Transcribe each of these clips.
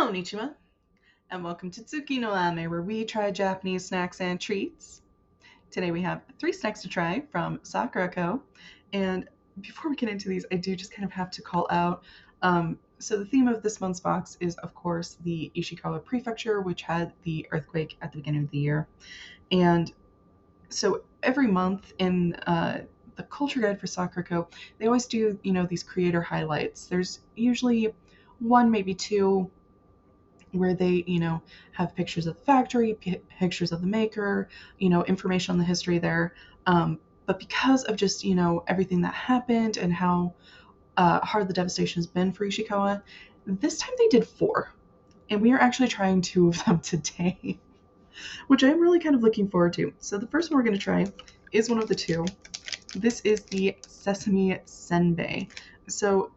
Konnichiwa, and welcome to Tsuki no Ame, where we try Japanese snacks and treats. Today we have 3 snacks to try from Sakura Co. And before we get into these, I do just kind of have to call out. So the theme of this month's box is, of course, the Ishikawa Prefecture, which had the earthquake at the beginning of the year. And so every month in the culture guide for Sakura Co, they always do, these creator highlights. There's usually one, maybe two, where they, have pictures of the factory, pictures of the maker, information on the history there. But because of just, everything that happened and how hard the devastation has been for Ishikawa, this time they did 4. And we are actually trying 2 of them today, which I'm really kind of looking forward to. So the first one we're going to try is one of the 2. This is the Sesame Senbei. So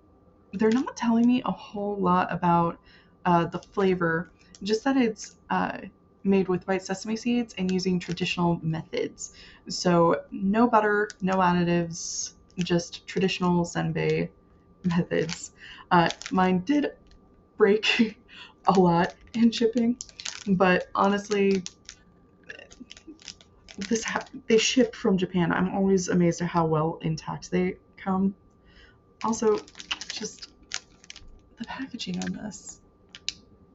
they're not telling me a whole lot about the flavor, just that it's made with white sesame seeds and using traditional methods. So no butter, no additives, just traditional senbei methods. Mine did break a lot in shipping, but honestly, they ship from Japan. I'm always amazed at how well intact they come. Also, just the packaging on this,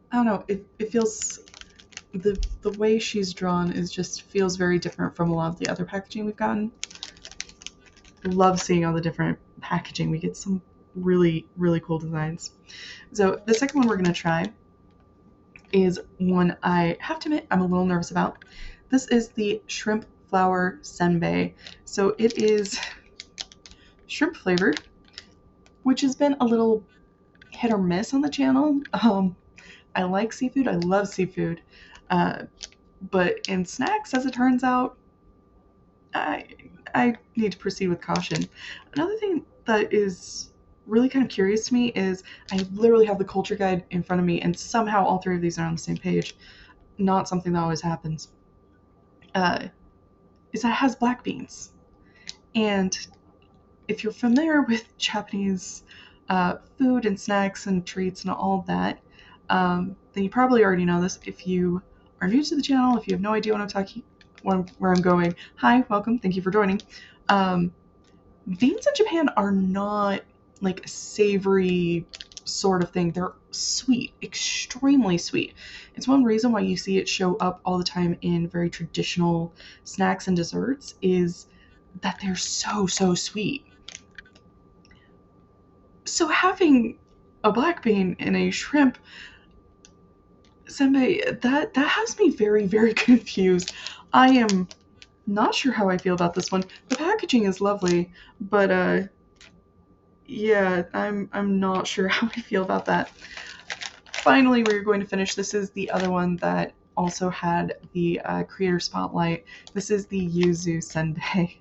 I don't know, it feels, the way she's drawn feels very different from a lot of the other packaging we've gotten. Love seeing all the different packaging. We get some really, really cool designs. So the second one we're going to try is one I have to admit I'm a little nervous about. This is the shrimp flour senbei. So it is shrimp flavored, which has been a little hit or miss on the channel. I like seafood. I love seafood. But in snacks, as it turns out, I need to proceed with caution. Another thing that is really kind of curious to me is I literally have the culture guide in front of me, and somehow all 3 of these are on the same page. Not something that always happens. Is that it has black beans. And if you're familiar with Japanese food and snacks and treats and all that, then you probably already know this. If you are new to the channel, if you have no idea where I'm going, hi, welcome, thank you for joining. Beans in Japan are not like a savory sort of thing. They're sweet, extremely sweet. It's one reason why you see it show up all the time in very traditional snacks and desserts, is that they're so sweet. So having a black bean in a shrimp senbei, that has me very, very confused. I am not sure how I feel about this one. The packaging is lovely, but yeah, I'm not sure how I feel about that. Finally, we're going to finish. This is the other one that also had the creator spotlight. This is the Yuzu Senbei.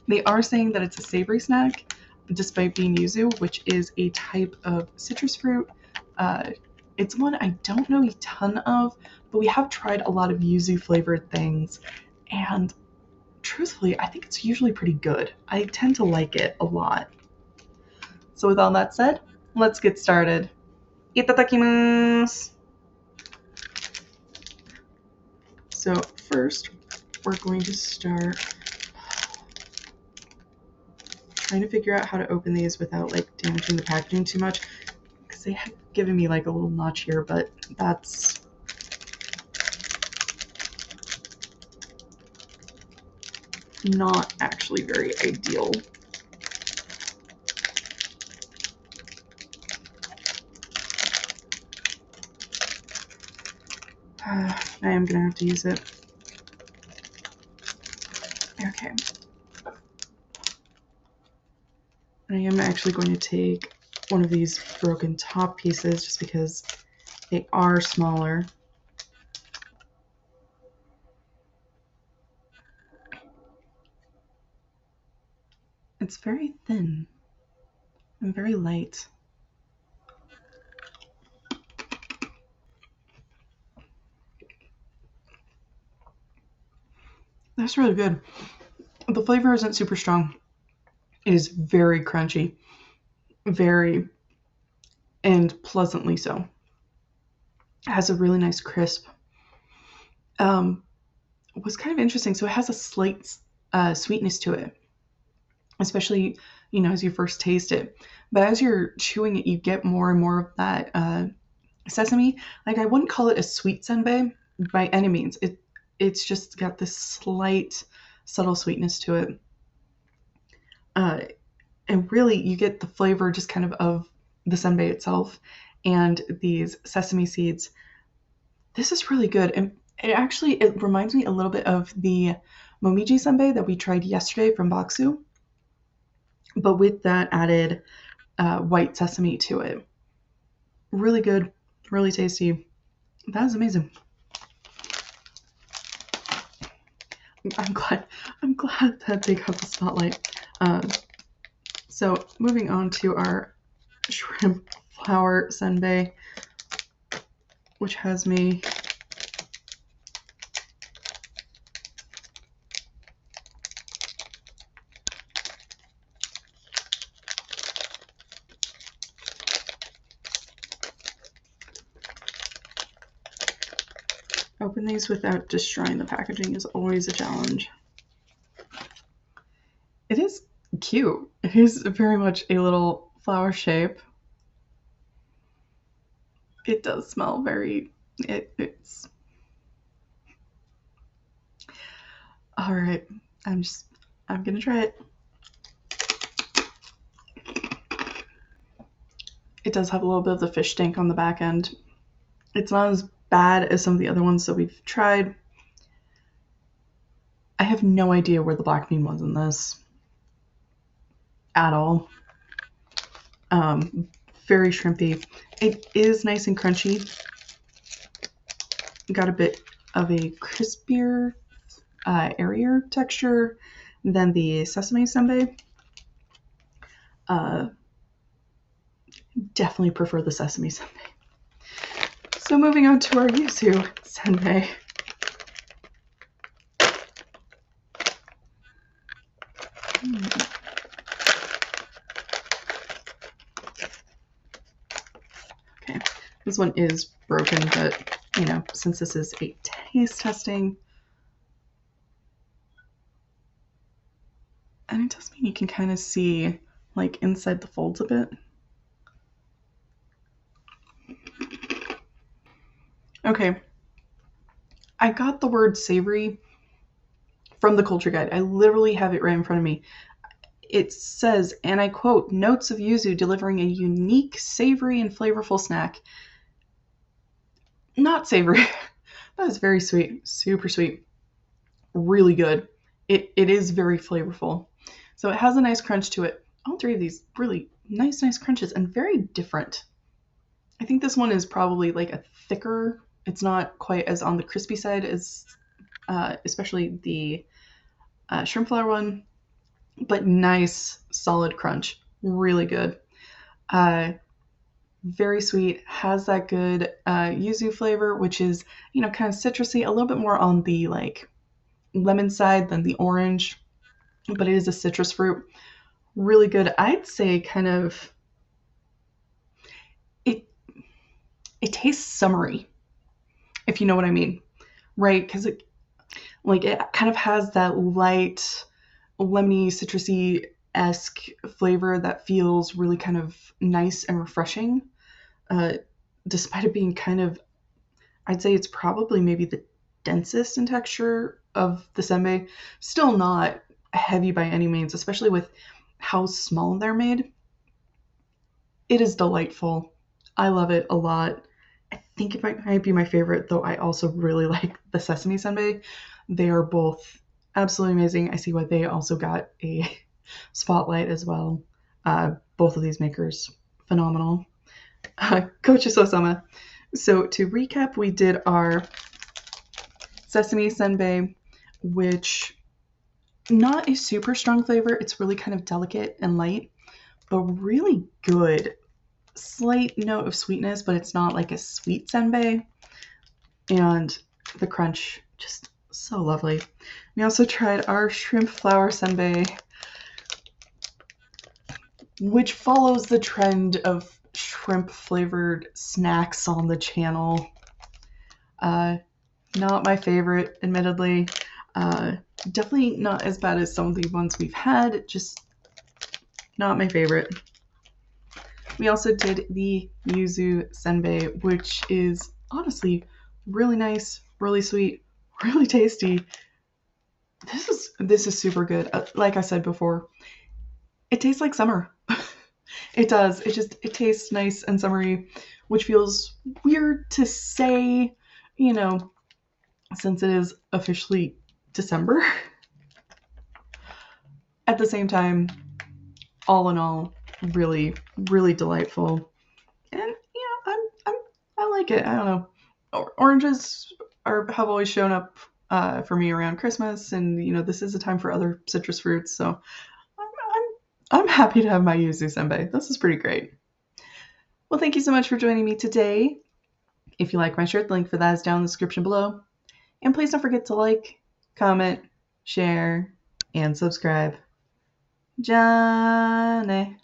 They are saying that it's a savory snack, despite being yuzu, which is a type of citrus fruit. It's one I don't know a ton of, but we have tried a lot of yuzu flavored things, and truthfully, I think it's usually pretty good. I tend to like it a lot. So with all that said, let's get started. Itadakimasu! So first, we're going to start trying to figure out how to open these without like damaging the packaging too much, because they have given me like a little notch here, but that's not actually very ideal. I am gonna have to use it. Okay. I am actually going to take one of these broken top pieces just because they are smaller. It's very thin and very light. That's really good. The flavor isn't super strong. It is very crunchy. Very, and pleasantly so. It has a really nice crisp. Was kind of interesting. So it has a slight sweetness to it, especially, as you first taste it. But as you're chewing it, you get more and more of that sesame. Like, I wouldn't call it a sweet senbei by any means. It's just got this slight, subtle sweetness to it. And really, you get the flavor just kind of the senbei itself and these sesame seeds. This is really good. And it reminds me a little bit of the momiji senbei that we tried yesterday from Baksu, but with that added white sesame to it. Really good, really tasty. That is amazing. I'm glad that they got the spotlight. So moving on to our shrimp flour senbei, which has me open these without destroying the packaging is always a challenge. It is cute. It is very much a little flower shape. It does smell very. It's all right. I'm gonna try it. It does have a little bit of the fish stink on the back end. It's not as bad as some of the other ones that we've tried. I have no idea where the black bean was in this at all. Very shrimpy. It is nice and crunchy. Got a bit of a crispier, airier texture than the Sesame Senbei. Definitely prefer the Sesame Senbei. So moving on to our Yuzu Senbei. Okay, this one is broken, but since this is a taste testing, and it does mean you can kind of see like inside the folds a bit. Okay, I got the word savory from the culture guide. I literally have it right in front of me. It says, and I quote, "Notes of yuzu delivering a unique, savory, and flavorful snack." Not savory. That is very sweet. Super sweet. Really good. It is very flavorful. So it has a nice crunch to it. All three of these really nice crunches and very different. I think this one is probably like a thicker. It's not quite as on the crispy side as especially the shrimp flour one, but nice, solid crunch. Really good. Very sweet. Has that good yuzu flavor, which is, kind of citrusy, a little bit more on the like lemon side than the orange, but it is a citrus fruit. Really good. I'd say kind of it tastes summery, if you know what I mean, right? Because it kind of has that light, lemony, citrusy-esque flavor that feels really kind of nice and refreshing, despite it being kind of, I'd say it's probably maybe the densest in texture of the senbei. Still not heavy by any means, especially with how small they're made. It is delightful. I love it a lot. I think it might be my favorite, though I also really like the Sesame Senbei. They are both absolutely amazing. I see why they also got a spotlight as well. Both of these makers, phenomenal. Gochiso-sama. So to recap, we did our Sesame Senbei, which not a super strong flavor. It's really kind of delicate and light, but really good. Slight note of sweetness, but it's not like a sweet senbei. And the crunch, just so lovely. We also tried our shrimp flour senbei, which follows the trend of shrimp flavored snacks on the channel. Not my favorite, admittedly. Definitely not as bad as some of the ones we've had, just not my favorite. We also did the Yuzu Senbei, which is honestly really nice, really sweet, really tasty. This is super good. Like I said before, it tastes like summer. It does. It tastes nice and summery, which feels weird to say, you know, since it is officially December. At the same time, all in all, really, really delightful. And I like it. I don't know. Oranges have always shown up for me around Christmas, and this is a time for other citrus fruits. So I'm happy to have my yuzu senbei. This is pretty great. Well, thank you so much for joining me today. If you like my shirt, the link for that is down in the description below. And please don't forget to like, comment, share, and subscribe. Jane.